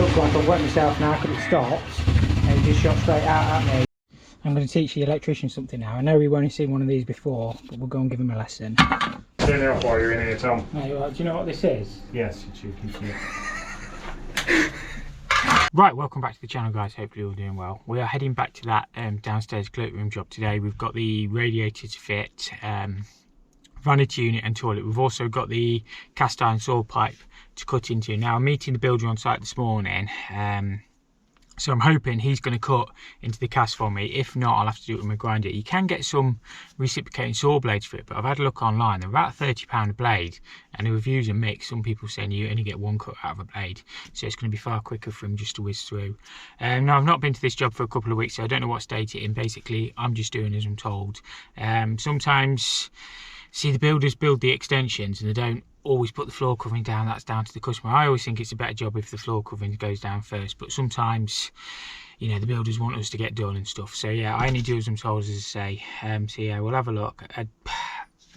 looks like I've wet myself now because it stopped and it just shot straight out at me. I'm going to teach the electrician something now. I know we've only seen one of these before, but we'll go and give him a lesson. Turn it off while you're in here, Tom. Right, well, do you know what this is? Yes, you cheeky shit. Right, welcome back to the channel, guys. Hopefully you're all doing well. We are heading back to that downstairs cloakroom job today. We've got the radiator to fit, vanity unit and toilet. We've also got the cast iron saw pipe to cut into. Now I'm meeting the builder on site this morning, so I'm hoping he's going to cut into the cast for me. If not, I'll have to do it with my grinder. You can get some reciprocating saw blades for it, but I've had a look online. They're about £30 a blade, and the reviews are mixed. Some people saying you only get one cut out of a blade, so it's going to be far quicker for him just to whiz through. Now, I've not been to this job for a couple of weeks, so I don't know what state it's in. Basically, I'm just doing as I'm told. Sometimes, see, the builders build the extensions and they don't always put the floor covering down. That's down to the customer. I always think it's a better job if the floor covering goes down first, but sometimes, you know, the builders want us to get done and stuff. So yeah, I only do as I'm told, as I say. So yeah, we'll have a look.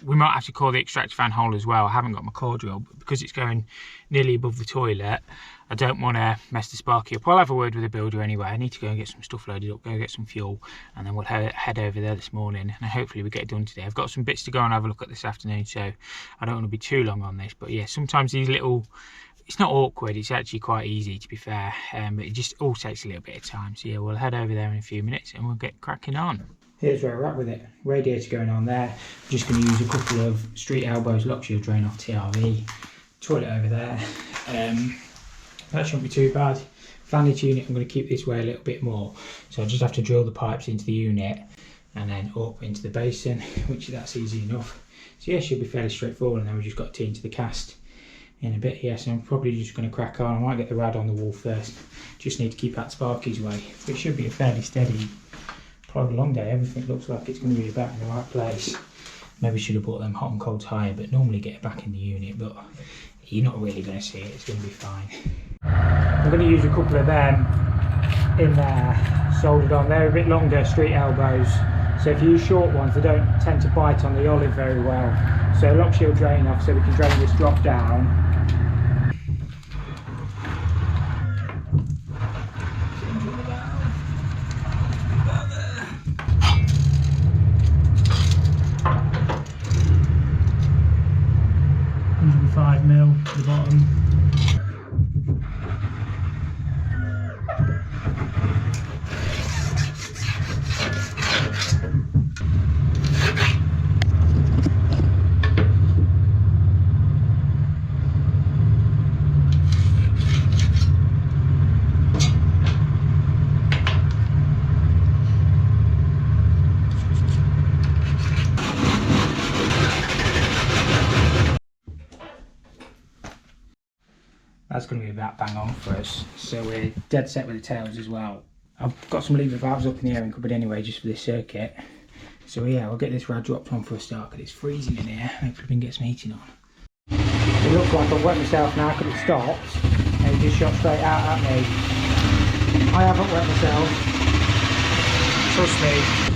We might have to call the extractor fan hole as well. I haven't got my core drill, but because it's going nearly above the toilet, I don't want to mess the sparky up. I'll have a word with the builder anyway. I need to go and get some stuff loaded up, go get some fuel, and then we'll head over there this morning, and hopefully we get it done today. I've got some bits to go and have a look at this afternoon, so I don't want to be too long on this. But yeah, sometimes these little, it's not awkward, it's actually quite easy, to be fair, but it just all takes a little bit of time. So yeah, we'll head over there in a few minutes and we'll get cracking on. Here's where we're at with it. Radiator going on there. I'm just going to use a couple of street elbows, lock shield drain off TRV. Toilet over there. That shouldn't be too bad. Vanity unit, I'm going to keep this way a little bit more. So I just have to drill the pipes into the unit and then up into the basin, which that's easy enough. So yeah, should be fairly straightforward, and then we've just got to tee into the cast in a bit. Yeah, so I'm probably just going to crack on. I might get the rad on the wall first. Just need to keep out Sparky's way. But it should be a fairly steady, plod along day. Everything looks like it's going to be about in the right place. Maybe should have bought them hot and cold higher, but normally get it back in the unit, but you're not really going to see it. It's going to be fine. I'm going to use a couple of them in there, soldered on. They're a bit longer street elbows, so if you use short ones, they don't tend to bite on the olive very well. So lock shield drain off so we can drain this drop down. £105mm to the bottom. That's going to be about bang on for us, so we're dead set with the tails as well. I've got some lever valves up in the airing cupboard anyway, just for this circuit. So yeah, we'll get this rad dropped on for a start because it's freezing in here. Hopefully we can get some heating on. It looks like I've wet myself now because it stopped and it just shot straight out at me. I haven't wet myself, trust me.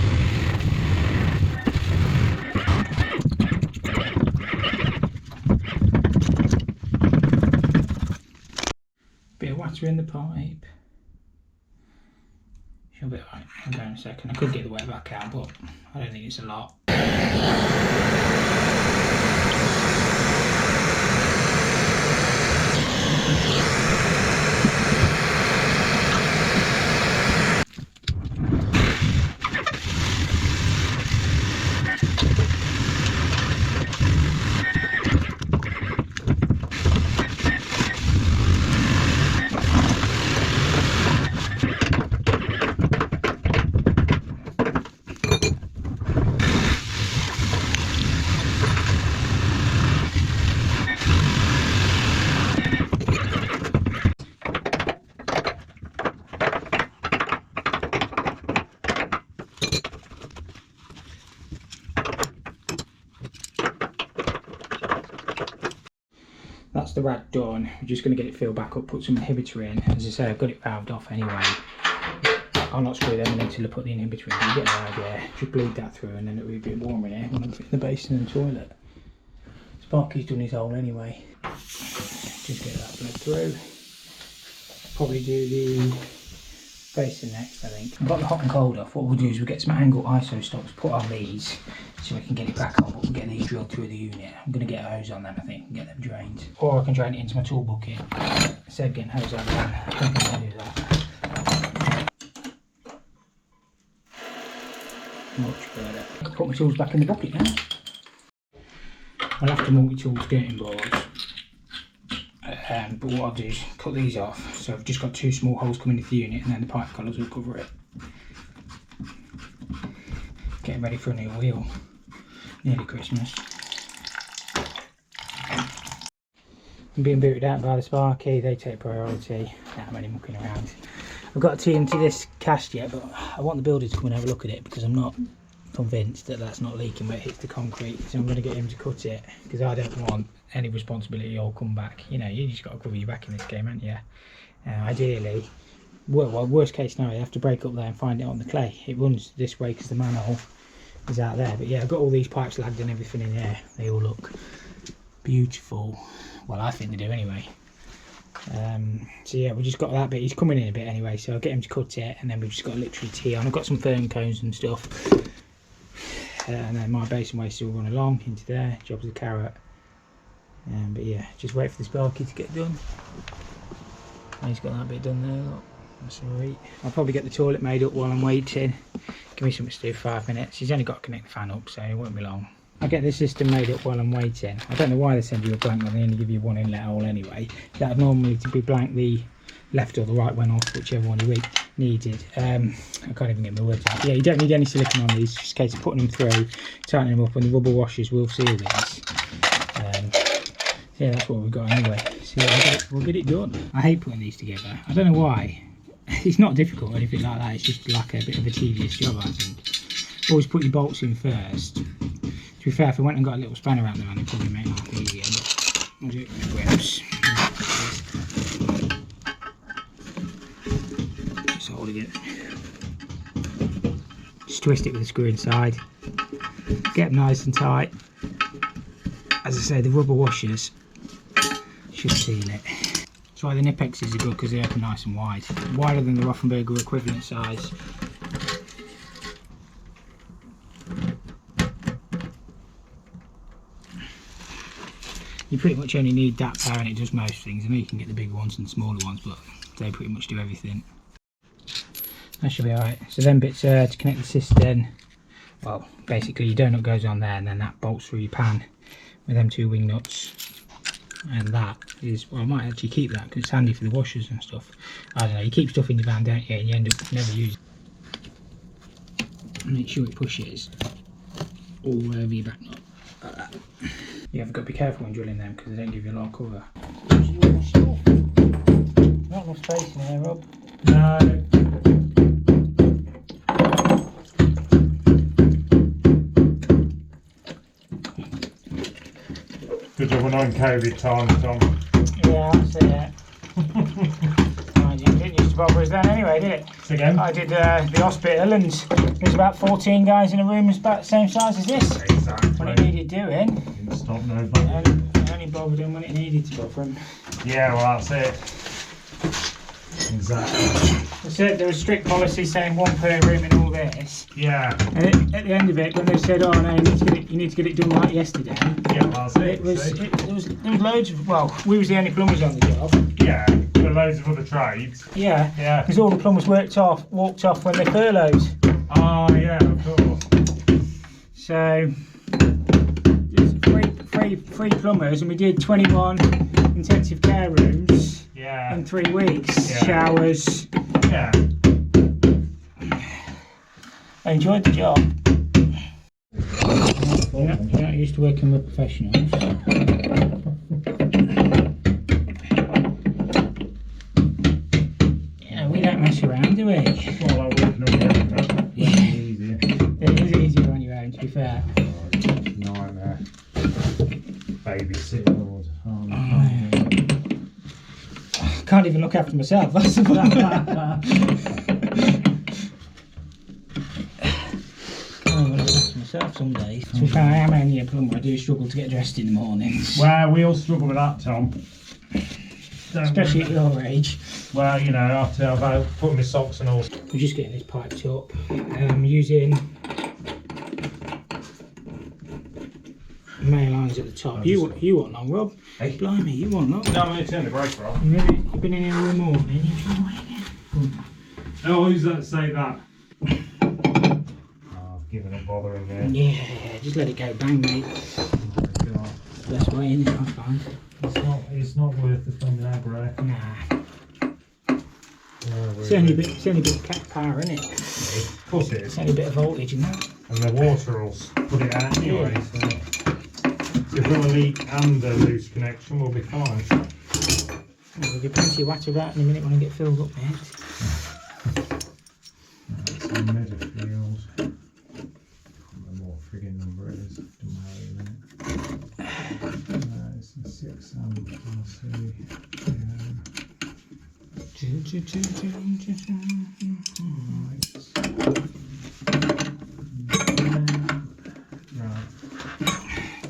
Bit of water in the pipe. She'll be alright. I'll go in a second. I could get the wet back out, but I don't think it's a lot. That's the rad done. We're just going to get it filled back up, put some inhibitor in. As I say, I've got it valved off anyway. I'll not screw them in until I put the inhibitor in. You get an idea. Just bleed that through and then it'll be a bit warmer in here when I'm fitting the basin and the toilet. Sparky's done his hole anyway. Just get that bled through. probably do the basin next, I think. I've got the hot and cold off. What we'll do is we'll get some angle ISO stops put on these so we can get it back on, but we'll get these drilled through the unit. I'm going to get a hose on them, I think, and get them drained. Or I can drain it into my tool bucket. Instead of getting hose on them, I think I'm going to do that. Much better. I can put my tools back in the bucket now. I'll have to multi-tool skirting boards. But what I'll do is cut these off, so I've just got 2 small holes coming into the unit and then the pipe collars will cover it. Getting ready for a new wheel. Nearly Christmas. I'm being booted out by the Sparky, they take priority. I'm only mucking around. I've got to TNT this cast yet, but I want the builder to come and have a look at it because I'm not convinced that that's not leaking where it hits the concrete, so I'm going to get him to cut it because I don't want any responsibility or come back. You know, you just got to cover your back in this game, haven't you? Ideally, well, worst case scenario, you have to break up there and find it on the clay. It runs this way because the manhole is out there. But yeah, I've got all these pipes lagged and everything in there. They all look beautiful. Well, I think they do anyway. So yeah, we just got that bit. He's coming in a bit anyway, so I'll get him to cut it, and then we've just got to literally tee on. I've got some fern cones and stuff. And then my basin waste will run along into there, jobs the carrot. But yeah, just wait for the Sparky to get done. And he's got that bit done there, look. That's alright. I'll probably get the toilet made up while I'm waiting. Give me something to do, 5 minutes. He's only got to connect the fan up, so it won't be long. I'll get the system made up while I'm waiting. I don't know why they send you a blank when they only give you 1 inlet hole anyway. That would normally to be blank the left or the right one off, whichever one you needed. I can't even get my words out. Yeah, you don't need any silicone on these, just a case of putting them through, tightening them up, and the rubber washers will seal these. Yeah, that's what we've got anyway. So yeah, we'll get it done. I hate putting these together. I don't know why. It's not difficult or anything like that. It's just like a bit of a tedious job, I think. Always put your bolts in first. To be fair, if I went and got a little spanner out there, I'd probably make life easier. But I'll do it with grips. Just holding it. Just twist it with a screw inside. Get them nice and tight. As I say, the rubber washers should seal it. That's why the Nipexes are good, because they open nice and wide. Wider than the Rothenberger equivalent size. You pretty much only need that power and it does most things. I know you can get the bigger ones and smaller ones, but they pretty much do everything. That should be alright. So then bits to connect the cistern. Well, basically your donut goes on there and then that bolts through your pan with them 2 wing nuts. And that is, well, I might actually keep that because it's handy for the washers and stuff. I don't know, you keep stuff in your van, don't you, and you end up never using it. Make sure it pushes all over your back nut, like that. Yeah, I've got to be careful when drilling them because they don't give you a lot of cover. Not enough space in there, Rob. No. Good job on COVID time, Tom. Yeah, that's it. It didn't used to bother us then anyway, did it? Again? I did the hospital and there's about 14 guys in a room about the same size as this. Exactly. When it needed doing. Didn't stop nobody. And only bothered them when it needed to bother them. Yeah, well that's it. Exactly. I said there was strict policy saying 1 per room and all this. Yeah. And at the end of it, when they said, "Oh no, you need to get it done like yesterday," Yeah, well, that's it. There was loads of. Well, we was the only plumbers on the job. Yeah, there were loads of other trades. Yeah. Yeah. Because all the plumbers walked off when they furloughed. Oh yeah, of course. So there's three plumbers, and we did 21 intensive care rooms. Yeah. In 3 weeks. Yeah. Showers. Yeah. I enjoyed the job. You're not used to working with professionals. Yeah, we don't mess around, do we? Well, I wouldn't know that. Easier. It is easier on your own, to be fair. Oh, it's a nightmare. Babysitting all the time. Can't even look after myself, that's the problem. Can't even look after myself some days. To be fair, I am only a plumber, I do struggle to get dressed in the mornings. Well, we all struggle with that, Tom. especially at your age. Well, you know, after I've put my socks and all. We're just getting this piped up. Using main lines at the top. You want long, Rob? Hey? Blimey, you want long? No, I'm going to turn the breaker off. You've been in here all morning. Oh, who's that say that? Oh, I've given up bothering there. Yeah, just let it go bang, mate. Oh, God. Best way in it, I find. It's not worth the thumbing aggro. Nah. It's only a bit of cat power, isn't it? Of course it is. It's only a bit of voltage in that. And the water will put it out anyway. So if we've got a leak and a loose connection, we'll be fine. We'll get plenty of water out in a minute when I get filled up, mate. That's a Midfield. I can't remember what friggin' number it is. Doesn't matter in a minute. It's a 6 amp RC. Do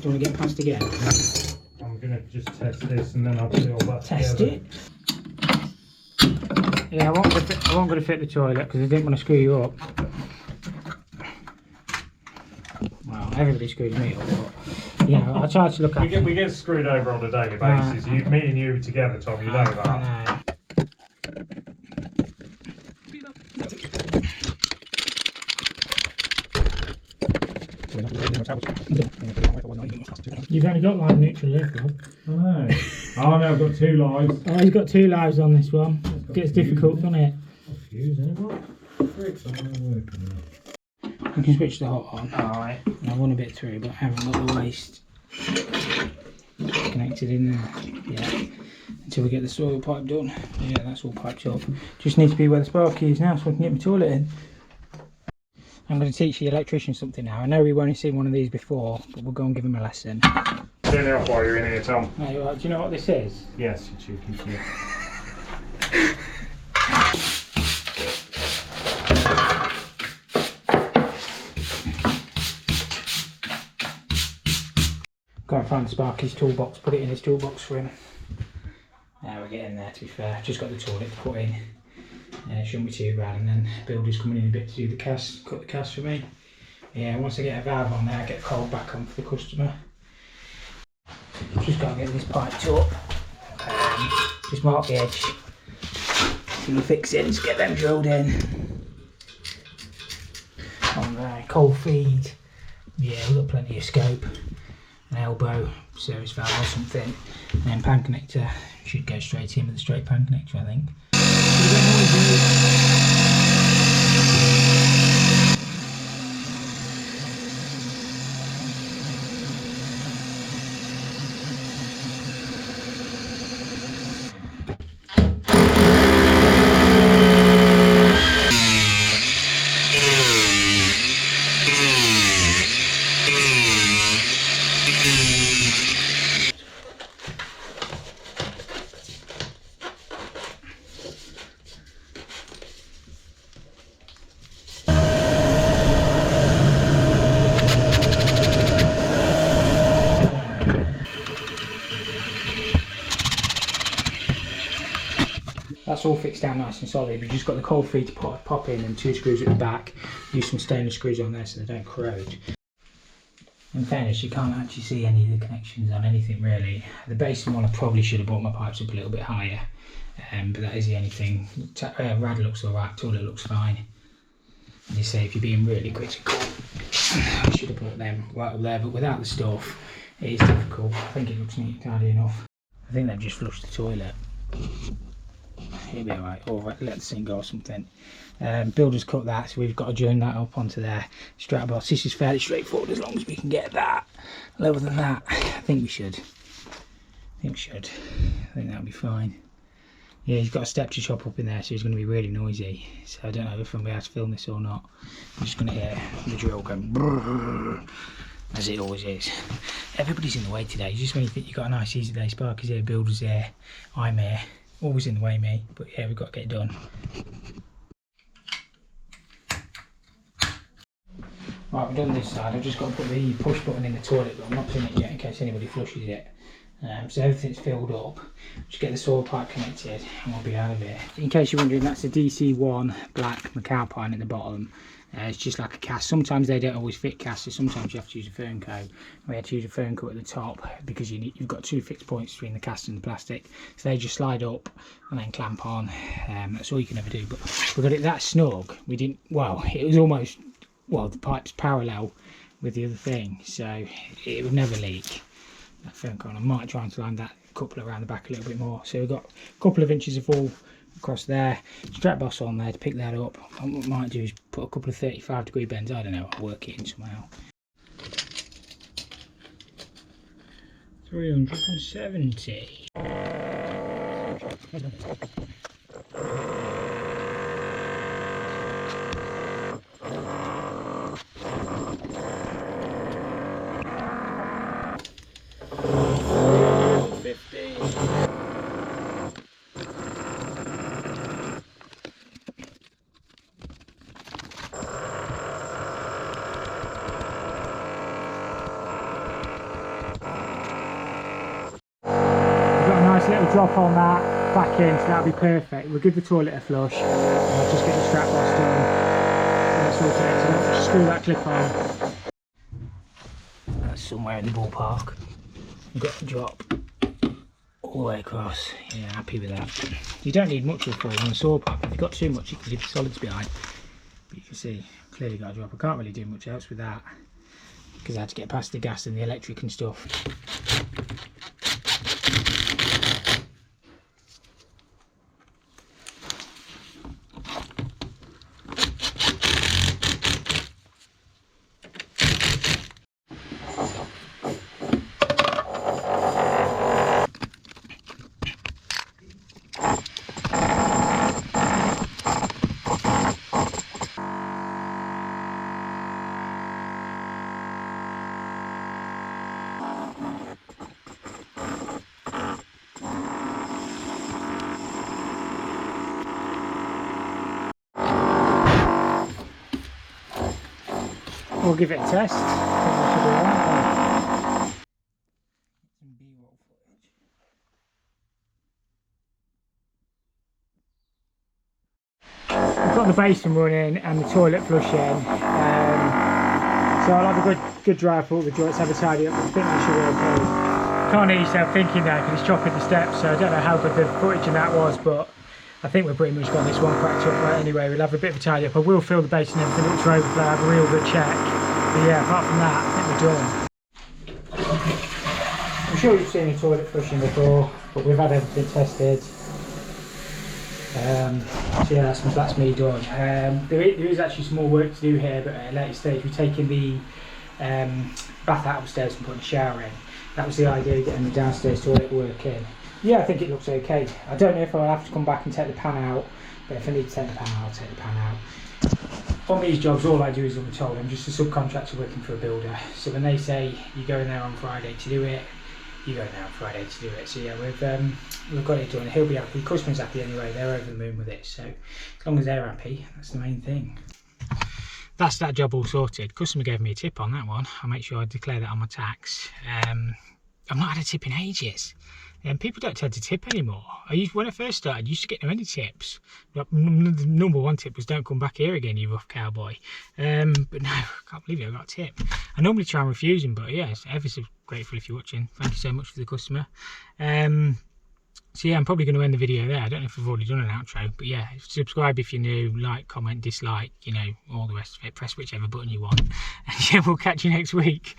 you want to get past again? I'm going to just test this and then I'll put it all back Test together. it. Yeah, I won't go to fit the toilet because I didn't want to screw you up. Well, everybody screws me up, but you know, I try to look after. We get screwed over on a daily basis. Me and you together, Tom, you know that. I know. You've only got live neutral left, Rob. I know. Oh no, I've got 2 lives. Oh, you've got 2 lives on this one. It gets difficult, doesn't it? Fuse anyone? Bricks aren't working. You can switch the hot on. Alright. I want a bit through, but I haven't got the waste connected in there. Yeah. Until we get the soil pipe done. Yeah, that's all piped up. Just need to be where the sparky is now so I can get my toilet in. I'm going to teach the electrician something now. I know we've only seen one of these before, but we'll go and give him a lesson. Turn it off while you're in here, Tom. Hey, well, do you know what this is? Yes, you cheeky shit. Go and find Sparky's toolbox, put it in his toolbox for him. Now we're getting there, to be fair. Just got the toilet to put in. It shouldn't be too bad, and then builder's coming in a bit to do the cast, cut the cast for me. Yeah, once I get a valve on there, I get the cold back on for the customer. Just got to get this piped up. Just mark the edge. So you fix it, just get them drilled in. On there, cold feed. Yeah, we've got plenty of scope. An elbow, service valve or something. And then pan connector. Should go straight in with a straight pan connector, I think. That's all fixed down nice and solid. We've just got the cold feed to pop in and 2 screws at the back. Use some stainless screws on there so they don't corrode. In fairness, you can't actually see any of the connections on anything really. The Basin one, I probably should have brought my pipes up a little bit higher, but that is the only thing. Rad looks alright, toilet looks fine. And you say if you're being really critical, I should have put them right up there, but without the stuff, it is difficult. I think it looks neat and tidy enough. I think they've just flushed the toilet. He'll be alright, or let the sink go or something. Builders cut that, so we've got to join that up onto their strap box. This is fairly straightforward as long as we can get that. Lower than that, I think we should. I think that'll be fine. Yeah, he's got a step to chop up in there, so he's going to be really noisy. So I don't know if I'm going to be able to film this or not. I'm just going to hear the drill going brrr, as it always is. Everybody's in the way today. Just when you think you've got a nice easy day, Sparky's here, Builder's here, I'm here. Always in the way, me, but yeah, we've got to get it done. Right, we've done this side. I've just got to put the push button in the toilet, but I'm not putting it yet in case anybody flushes it. So everything's filled up. Just get the soil pipe connected and we'll be out of it. In case you're wondering, that's a DC1 black McAlpine at the bottom. It's just like a cast. Sometimes they don't always fit cast, so sometimes you have to use a fern coat. We had to use a fern coat at the top because you've got 2 fixed points between the cast and the plastic, so they just slide up and then clamp on. That's all you can ever do. But we got it that snug. We didn't. Well, it was almost. Well, the pipe's parallel with the other thing, so it would never leak. That fern coat. I might try and line that couple around the back a little bit more. So we've got a couple of inches of wool across there, strap boss on there to pick that up. And what I might do is put a couple of 35-degree bends, I don't know, I'll work it in somehow. 370. Little drop on that back in, so that'll be perfect. We'll give the toilet a flush. I'll just get the strap boss done. That's all connected up. Just screw that clip on. That's somewhere in the ballpark. We've got the drop all the way across. Yeah, happy with that. You don't need much of fall on the saw pipe. If you've got too much, you can leave the solids behind. But you can see, clearly got a drop. I can't really do much else with that because I had to get past the gas and the electric and stuff. We'll give it a test. We've got the basin running and the toilet flushing. So I'll have a good drive for all the joints, have a tidy up. I think we should be okay. Can't hear yourself thinking there because it's chopping the steps, so I don't know how good the footage in that was, but I think we've pretty much got this one cracked up right anyway. We'll have a bit of a tidy up. I will fill the basin and everything up to overflow, have a real good check. But yeah, apart from that, I think we're done. I'm sure you've seen the toilet flushing before, but we've had everything tested. So yeah, that's me done. There is actually some more work to do here, but at a later stage we're taking the bath out upstairs and putting a shower in. That was the idea, getting the downstairs toilet working. Yeah, I think it looks okay. I don't know if I'll have to come back and take the pan out, but if I need to take the pan out, I'll take the pan out. On these jobs, all I do is I'm told. I'm just a subcontractor working for a builder. So when they say you go in there on Friday to do it, you go in there on Friday to do it. So yeah, we've got it done. He'll be happy. The customer's happy anyway. They're over the moon with it. So as long as they're happy, that's the main thing. That's that job all sorted. Customer gave me a tip on that one. I'll make sure I declare that on my tax. I've not had a tip in ages. People don't tend to tip anymore. When I first started, I used to get no any tips. The number one tip was don't come back here again, you rough cowboy. But no, I can't believe it, I got a tip. I normally try and refuse them, but yeah, it's ever so grateful if you're watching. Thank you so much for the customer. So yeah, I'm probably going to end the video there. I don't know if I've already done an outro, but yeah, subscribe if you're new, like, comment, dislike, you know, all the rest of it. Press whichever button you want. And yeah, we'll catch you next week.